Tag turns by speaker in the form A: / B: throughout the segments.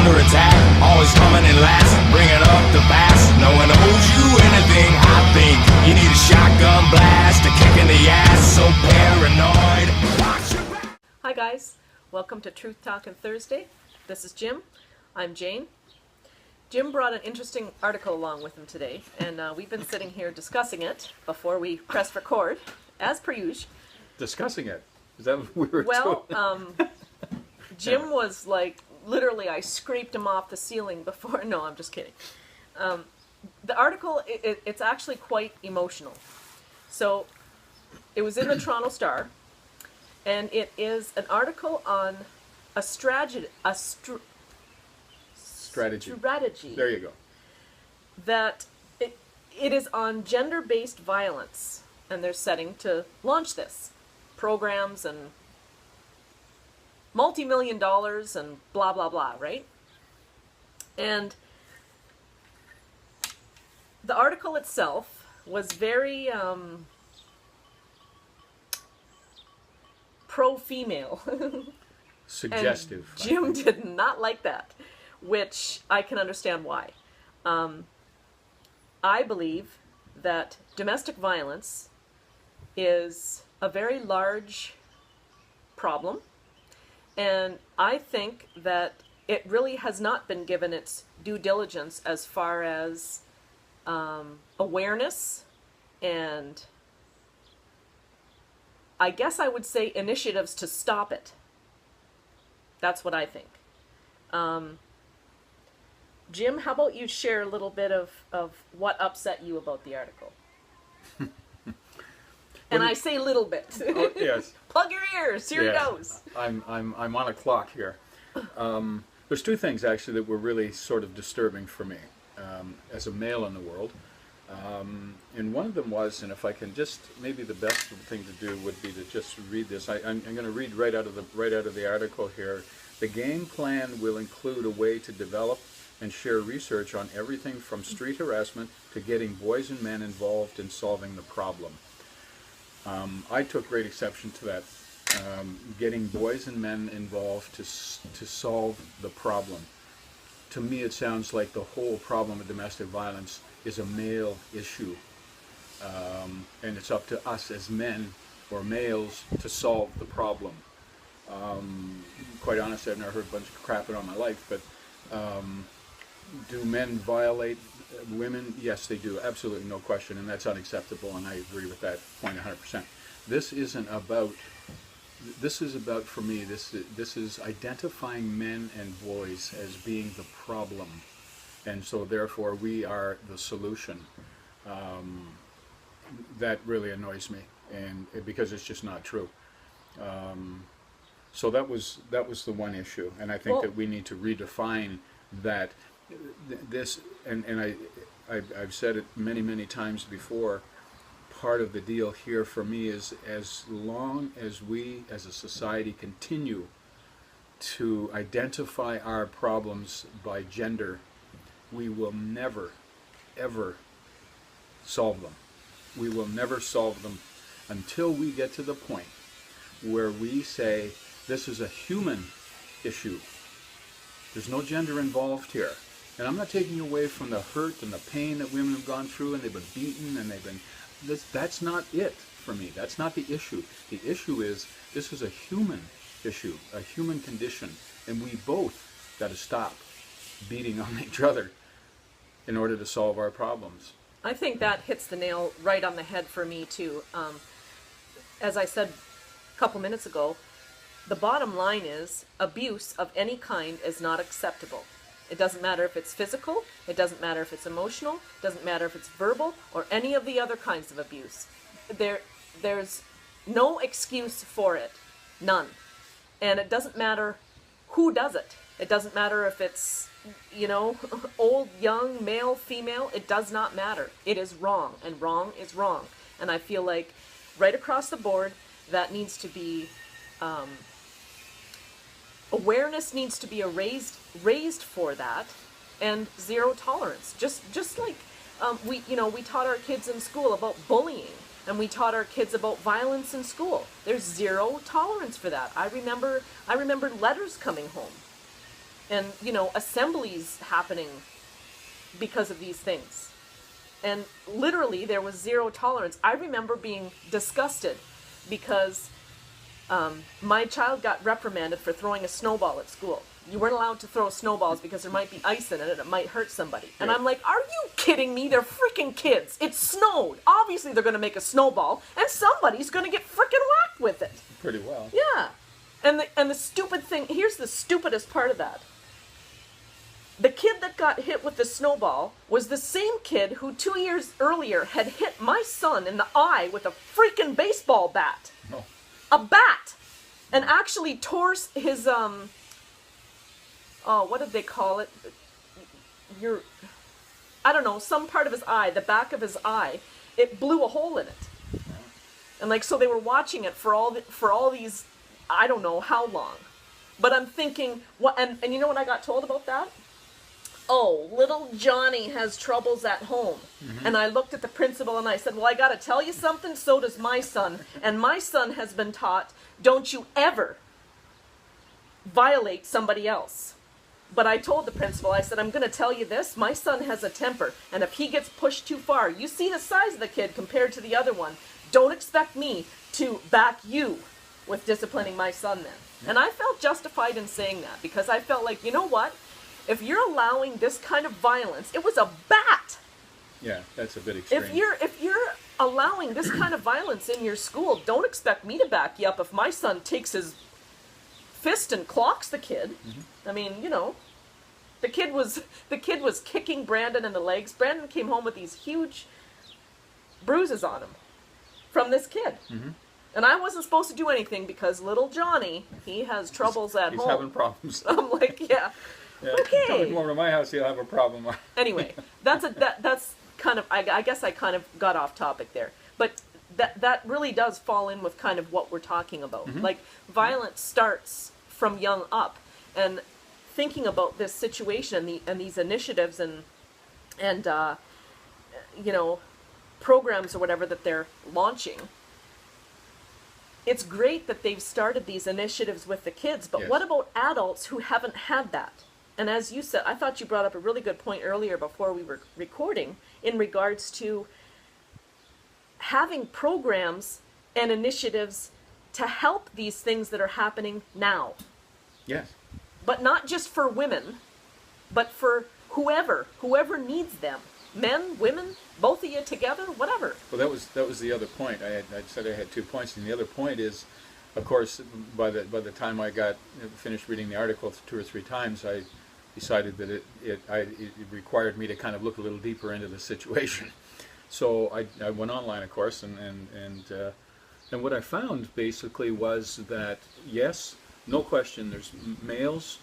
A: under attack, always coming in last, bringing up the past. No one owes you anything, I think. You need a shotgun blast, a kick in the ass, so paranoid. Watch your back.
B: Hi guys, welcome to Truth Talkin Thursday. This is Jim. I'm Jane. Jim brought an interesting article along with him today, and we've been sitting here discussing it before we pressed record, as per usual.
C: Discussing it? Is that what we were
B: doing? Jim was like, literally, I scraped him off the ceiling before. No, I'm just kidding. The article, it's actually quite emotional. So, it was in the Toronto Star, and it is an article on a strategy.
C: There you go.
B: That it is on gender-based violence, and they're setting to launch this. Programs and multi-million dollars and blah, blah, blah, right? And the article itself was very pro-female.
C: Suggestive.
B: And Jim did not like that, which I can understand why. I believe that domestic violence is a very large problem, and I think that it really has not been given its due diligence as far as awareness and, I guess I would say, initiatives to stop it. That's what I think. Jim, how about you share a little bit of what upset you about the article? And I say little bit.
C: Oh, yes.
B: Plug your ears. Here it goes.
C: I'm on a clock here. There's two things actually that were really sort of disturbing for me as a male in the world. And one of them was, and if I can just, maybe the best thing to do would be to just read this. I'm going to read right out of the article here. The game plan will include a way to develop and share research on everything from street harassment to getting boys and men involved in solving the problem. I took great exception to that. Getting boys and men involved to solve the problem. To me, it sounds like the whole problem of domestic violence is a male issue, and it's up to us as men or males to solve the problem. Quite honestly, I've never heard a bunch of crap in all my life, but do men violate women? Yes, they do. Absolutely, no question, and that's unacceptable, and I agree with that point 100%. This is about, for me, this is identifying men and boys as being the problem, and so therefore we are the solution. That really annoys me, and because it's just not true. So that was the one issue, and I think that we need to redefine that. This, and I've said it many times before, part of the deal here for me is, as long as we as a society continue to identify our problems by gender, we will never ever solve them. We will never solve them until we get to the point where we say this is a human issue. There's no gender involved here. And I'm not taking away from the hurt and the pain that women have gone through, and they've been beaten, and they've been... That's not it for me. That's not the issue. The issue is, this is a human issue, a human condition, and we both got to stop beating on each other in order to solve our problems.
B: I think that hits the nail right on the head for me, too. As I said a couple minutes ago, the bottom line is abuse of any kind is not acceptable. It doesn't matter if it's physical, it doesn't matter if it's emotional, it doesn't matter if it's verbal, or any of the other kinds of abuse. There's no excuse for it. None. And it doesn't matter who does it. It doesn't matter if it's, old, young, male, female. It does not matter. It is wrong, and wrong is wrong. And I feel like right across the board, that needs to be... awareness needs to be raised for that, and zero tolerance. Just like we taught our kids in school about bullying, and we taught our kids about violence in school. There's zero tolerance for that. I remember letters coming home, and assemblies happening because of these things. And literally there was zero tolerance. I remember being disgusted because my child got reprimanded for throwing a snowball at school. You weren't allowed to throw snowballs because there might be ice in it and it might hurt somebody. And I'm like, are you kidding me? They're freaking kids. It snowed. Obviously they're going to make a snowball and somebody's going to get freaking whacked with it.
C: Pretty well.
B: Yeah. And the stupid thing, here's the stupidest part of that. The kid that got hit with the snowball was the same kid who 2 years earlier had hit my son in the eye with a freaking baseball bat.
C: Oh.
B: A bat! And actually tore his, what did they call it? I don't know, some part of his eye, the back of his eye, it blew a hole in it. And so they were watching it for all these, I don't know how long. But I'm thinking, what? And you know what I got told about that? Oh, little Johnny has troubles at home. Mm-hmm. And I looked at the principal and I said, well, I got to tell you something, so does my son. And my son has been taught, don't you ever violate somebody else. But I told the principal, I said, I'm going to tell you this, my son has a temper, and if he gets pushed too far, you see the size of the kid compared to the other one, don't expect me to back you with disciplining my son then. Yeah. And I felt justified in saying that, because I felt like, you know what? If you're allowing this kind of violence, it was a bat.
C: Yeah, that's a bit extreme.
B: If you're allowing this kind of violence in your school, don't expect me to back you up if my son takes his fist and clocks the kid. Mm-hmm. I mean, the kid was kicking Brandon in the legs. Brandon came home with these huge bruises on him from this kid. Mm-hmm. And I wasn't supposed to do anything because little Johnny, he has troubles at home.
C: He's having problems.
B: I'm like, yeah. Okay.
C: Come over to my house, you'll have a problem.
B: Anyway, that's kind of, I guess I kind of got off topic there. But that really does fall in with kind of what we're talking about. Mm-hmm. Like, violence starts from young up. And thinking about this situation and these initiatives and programs or whatever that they're launching, it's great that they've started these initiatives with the kids, but yes. What about adults who haven't had that? And as you said, I thought you brought up a really good point earlier before we were recording in regards to having programs and initiatives to help these things that are happening now.
C: Yes.
B: But not just for women, but for whoever needs them. Men, women, both of you together, whatever.
C: Well, that was the other point. I said I had 2 points, and the other point is, of course, by the time I got finished reading the article 2 or 3 times, I decided that it required me to kind of look a little deeper into the situation. So I went online, of course, and what I found basically was that yes, no question, there's males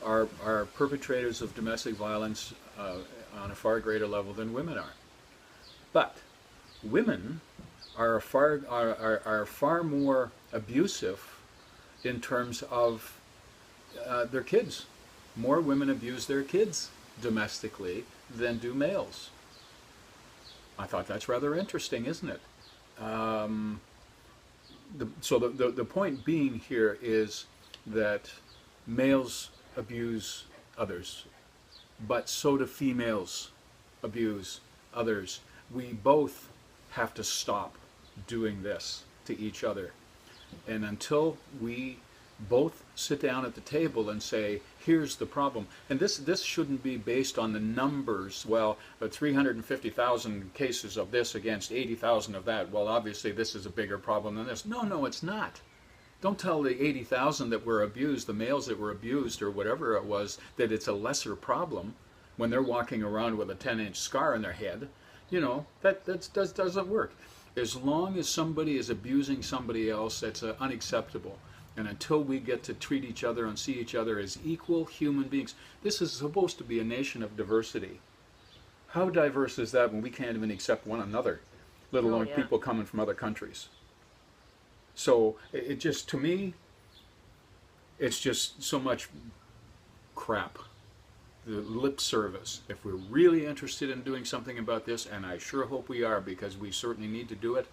C: are perpetrators of domestic violence on a far greater level than women are, but women are far more abusive in terms of their kids. More women abuse their kids domestically than do males. I thought that's rather interesting, isn't it? So the point being here is that males abuse others, but so do females abuse others. We both have to stop doing this to each other. And until we both sit down at the table and say, here's the problem. And this shouldn't be based on the numbers. Well, 350,000 cases of this against 80,000 of that. Well, obviously this is a bigger problem than this. No, it's not. Don't tell the 80,000 that were abused, the males that were abused or whatever it was, that it's a lesser problem when they're walking around with a 10-inch scar on their head. That doesn't work. As long as somebody is abusing somebody else, that's unacceptable. And until we get to treat each other and see each other as equal human beings, this is supposed to be a nation of diversity. How diverse is that when we can't even accept one another, let alone people coming from other countries? So it just, to me, it's just so much crap. The lip service. If we're really interested in doing something about this, and I sure hope we are, because we certainly need to do it,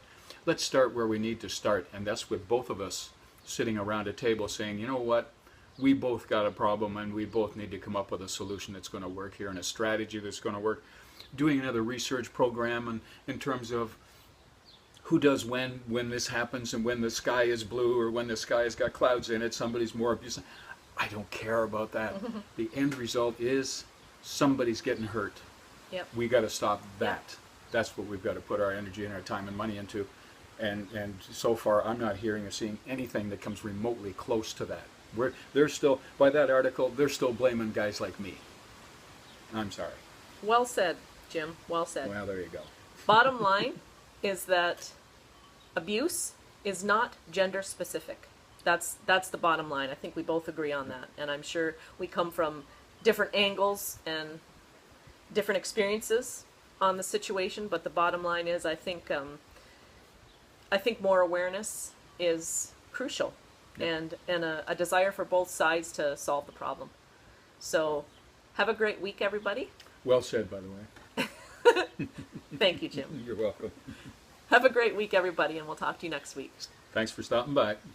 C: let's start where we need to start, and that's with both of us sitting around a table saying, you know what, we both got a problem, and we both need to come up with a solution that's going to work here and a strategy that's going to work. Doing another research program and in terms of who does when this happens, and when the sky is blue or when the sky has got clouds in it, somebody's more abusive. I don't care about that. The end result is somebody's getting hurt.
B: Yep.
C: We got to stop that. That's what we've got to put our energy and our time and money into. And so far, I'm not hearing or seeing anything that comes remotely close to that. They're still, by that article, they're still blaming guys like me. I'm sorry.
B: Well said, Jim. Well said.
C: Well, there you go.
B: Bottom line is that abuse is not gender specific. That's the bottom line. I think we both agree on that. And I'm sure we come from different angles and different experiences on the situation, but the bottom line is I think more awareness is crucial, and a desire for both sides to solve the problem. So have a great week, everybody.
C: Well said, by the way.
B: Thank you, Jim.
C: You're welcome.
B: Have a great week, everybody, and we'll talk to you next week.
C: Thanks for stopping by.